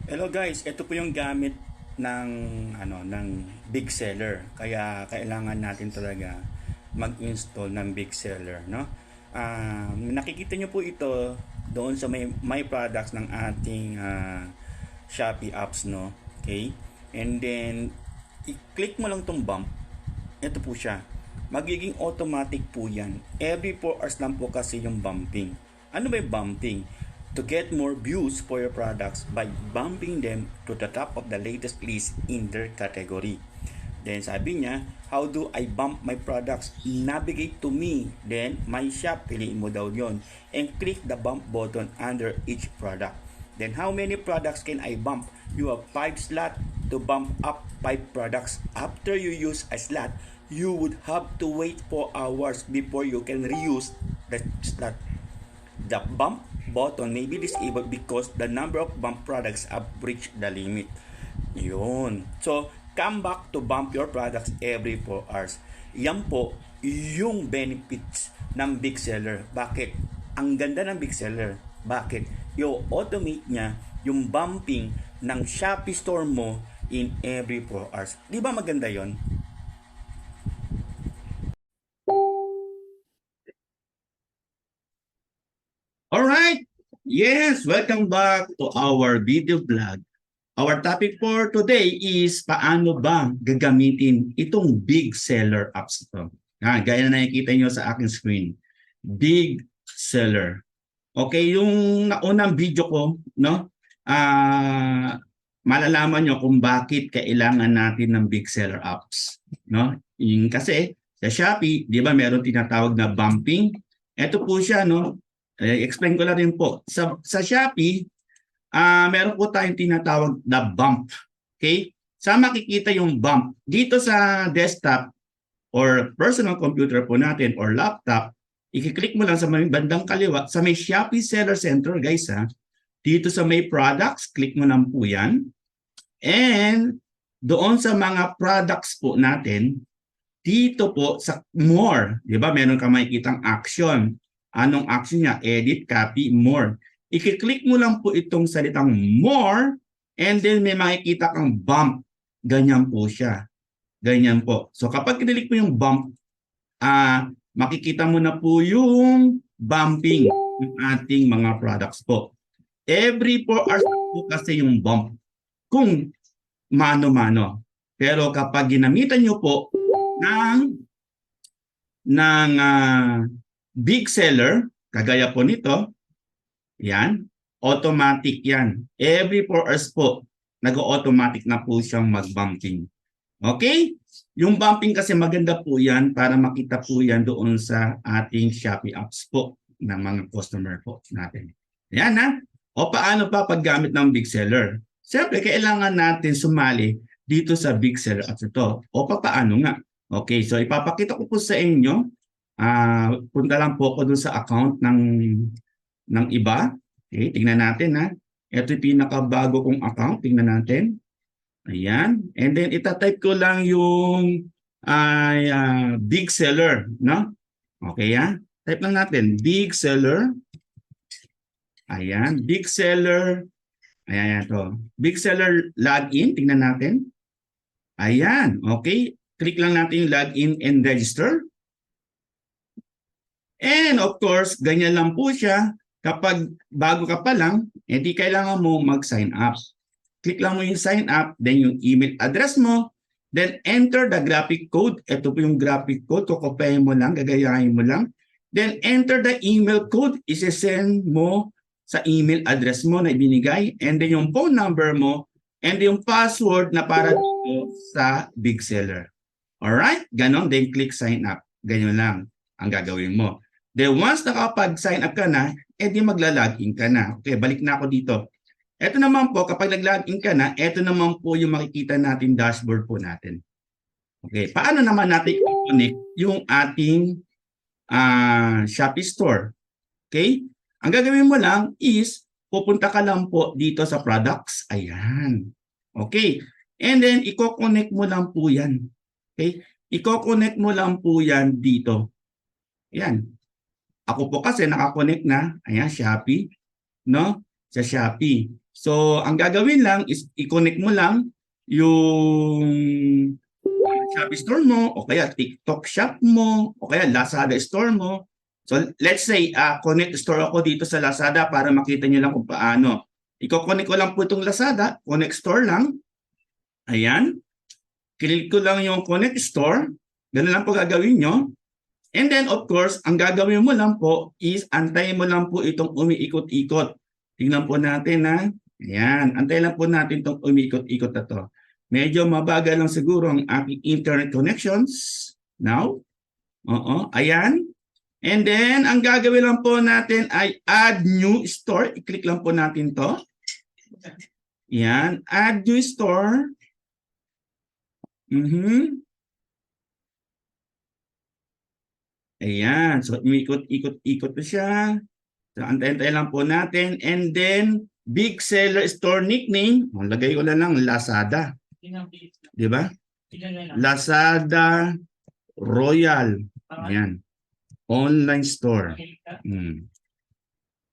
Hello guys, ito po yung gamit ng ng big seller. Kaya kailangan natin talaga mag-install ng big seller, no? Nakikita nyo po ito doon sa my products ng ating Shopee apps, no? Okay? And then i-click mo lang tong bump. Ito po siya. Magiging automatic po yan. Every 4 hours lang po kasi yung bumping. Ano ba yung bumping? To get more views for your products by bumping them to the top of the latest list in their category. Then sabi niya, how do I bump my products? Navigate to me. Then my shop, piliin mo daw yon. And click the bump button under each product. Then how many products can I bump? You have 5 slots to bump up 5 products. After you use a slot, you would have to wait 4 hours before you can reuse the slot. The bump button may be disabled because the number of bump products have reached the limit. Yun. So, come back to bump your products every 4 hours. Yan po yung benefits ng big seller. Bakit? Ang ganda ng big seller. Bakit? I-automate niya yung bumping ng Shopee store mo in every 4 hours. Di ba maganda yon? Alright! Yes, welcome back to our video vlog. Our topic for today is paano ba gagamitin itong big seller apps ito. Gaya na nakikita nyo sa aking screen. Big seller. Okay, yung naunang video ko, no? Malalaman nyo kung bakit kailangan natin ng big seller apps. No? Yung kasi sa Shopee, di ba meron tinatawag na bumping? Ito po siya, no? Explain ko lang rin po. Sa Shopee, meron po tayong tinatawag na bump. Okay? Saan makikita yung bump? Dito sa desktop or personal computer po natin or laptop, i-click mo lang sa may bandang kaliwa, sa may Shopee Seller Center, guys ha. Dito sa may products, click mo lang po yan. And doon sa mga products po natin, dito po sa more, di ba meron ka makikitang action. Anong action niya? Edit, copy, more. I-click mo lang po itong salitang more and then may makikita kang bump. Ganyan po siya. Ganyan po. So kapag kinilik mo yung bump, makikita mo na po yung bumping ng ating mga products po. Every 4 hours po kasi yung bump kung mano-mano. Pero kapag ginamitan nyo po ng big seller, kagaya po nito, yan, automatic yan. Every 4 hours po, nag-automatic na po siyang mag-bumping. Okay? Yung bumping kasi maganda po yan para makita po yan doon sa ating Shopee apps po ng mga customer po natin. Yan ha. O paano pa paggamit ng big seller? Siyempre, kailangan natin sumali dito sa big seller apps ito. O paano nga? Okay, so ipapakita ko po sa inyo. Punta lang po ako doon sa account ng iba. Okay, tingnan natin ha. Ito yung pinakabago kong account. Tingnan natin. Ayan. And then itatype ko lang yung big seller, no? Okay ha? Type lang natin, big seller. Ayan, big seller. Ayan, ito. Big seller login, tingnan natin. Ayan, okay. Click lang natin yung login and register. And of course, ganyan lang po siya. Kapag bago ka pa lang, edi kailangan mo mag-sign up. Click lang mo yung sign up, then yung email address mo, then enter the graphic code. Ito po yung graphic code, kukopihin mo lang, gagayahin mo lang. Then enter the email code, isi-send mo sa email address mo na ibinigay, and then yung phone number mo, and yung password na para dito sa big seller. Alright? Ganon, then click sign up. Ganyan lang ang gagawin mo. Then once nakapag-sign up ka na, edi magla-login ka na. Okay, balik na ako dito. Ito naman po, kapag nag-login ka na, ito naman po yung makikita natin dashboard po natin. Okay, paano naman natin i-connect yung ating Shopee store? Okay, ang gagawin mo lang is, pupunta ka lang po dito sa products. Ayan. Okay, and then i-connect mo lang po yan. Okay, i-connect mo lang po yan dito. Ayan. Ako po kasi nakakonect na, ayan, Shopee, no? Sa Shopee. So, ang gagawin lang is i-connect mo lang yung Shopee store mo o kaya TikTok shop mo o kaya Lazada store mo. So, let's say, connect store ako dito sa Lazada para makita nyo lang kung paano. Iko-connect ko lang po itong Lazada, connect store lang. Ayan. Click ko lang yung connect store. Ganun lang po gagawin nyo. And then, of course, ang gagawin mo lang po is antayin mo lang po itong umiikot-ikot. Tingnan po natin ha. Ayan. Antayin lang po natin itong umiikot-ikot na to. Medyo mabagal lang siguro ang aking internet connections. Now. Oo. Ayan. And then, ang gagawin lang po natin ay add new store. I-click lang po natin to. Ayan. Add new store. Ayan. So, umikot-ikot-ikot na siya. So, antay-antay lang po natin. And then, big seller store nickname. Lagay ko lang Lazada. Di ba? Lazada Royal. Ayan. Online store.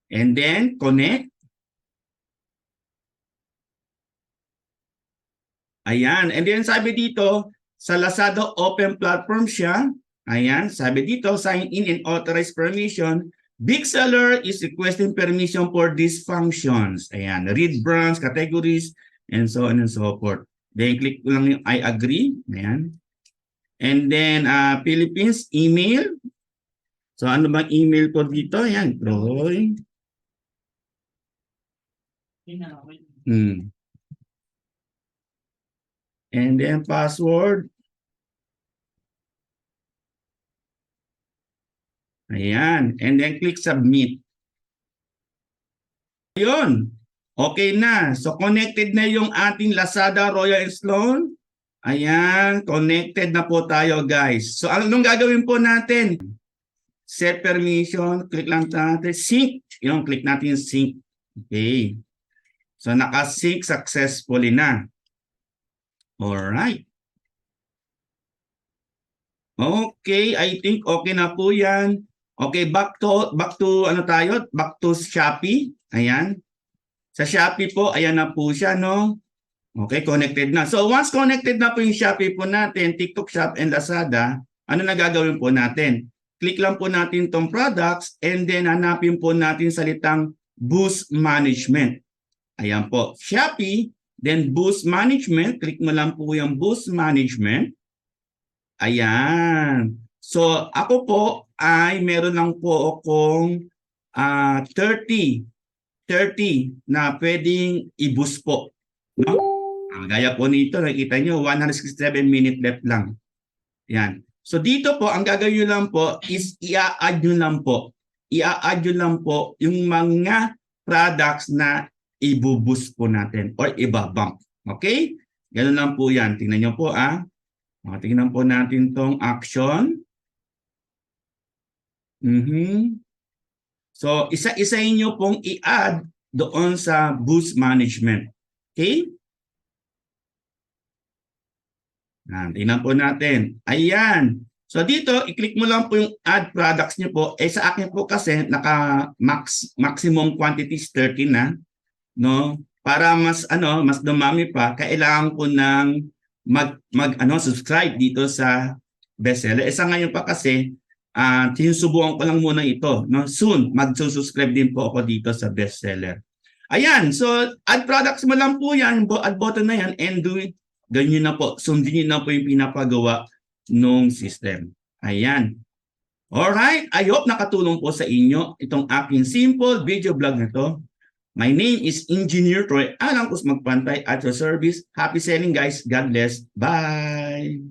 And then, connect. Ayan. And then, sabi dito, sa Lazada open platform siya. Ayan. Sabi dito, sign in and authorize permission. Big seller is requesting permission for these functions. Ayan. Read brands, categories, and so on and so forth. Then, click ko lang yung I agree. Ayan. And then, Philippines, email. So, ano bang email ko dito? Ayan. Roy. And then, password. Ayan. And then, click submit. Ayun. Okay na. So, connected na yung ating Lazada Royal Sloan. Ayan. Connected na po tayo, guys. So, anong gagawin po natin? Set permission. Click lang natin. Sync. Yung click natin sync. Okay. So, naka-sync successfully na. Alright. Okay. I think okay na po yan. Okay. Back to ano tayo? Back to Shopee. Ayan. Sa Shopee po, ayan na po siya, no? Okay, connected na. So once connected na po yung Shopee po natin, TikTok Shop and Lazada, ano na gagawin po natin? Click lang po natin tong products and then hanapin po natin salitang Boost Management. Ayan po, Shopee, then Boost Management. Click mo lang po yung Boost Management. Ayan. So ako po ay meron lang po akong 30 na pwedeng i-boost po. No? Gaya po nito, nakikita nyo, 167 minute left lang. Yan. So dito po, ang gagawin nyo lang po is i-add nyo lang po. I-add nyo lang po yung mga products na i-boost po natin or i-bump. Okay? Ganun lang po yan. Tingnan nyo po tingnan po natin tong action. So, isa-isahin nyo pong i-add doon sa Boost Management. Okay? Tingnan po natin. Ayan. So, dito, i-click mo lang po yung add products nyo po. Sa akin po kasi, maximum quantities 30 na. No? Para mas dumami pa, kailangan ko ng subscribe dito sa bestseller. Sa ngayon pa kasi, sinusubukan ko lang muna ito. No? Soon, mag-subscribe din po ako dito sa bestseller. Ayan, so add products mo lang po yan, add button na yan, and do it. Ganyan na po, sundin nyo na po yung pinapagawa ng system. Ayan. Alright, I hope nakatulong po sa inyo itong aking simple video vlog na to. My name is Engineer Troy Alang Magpantay at your service. Happy selling guys. God bless. Bye!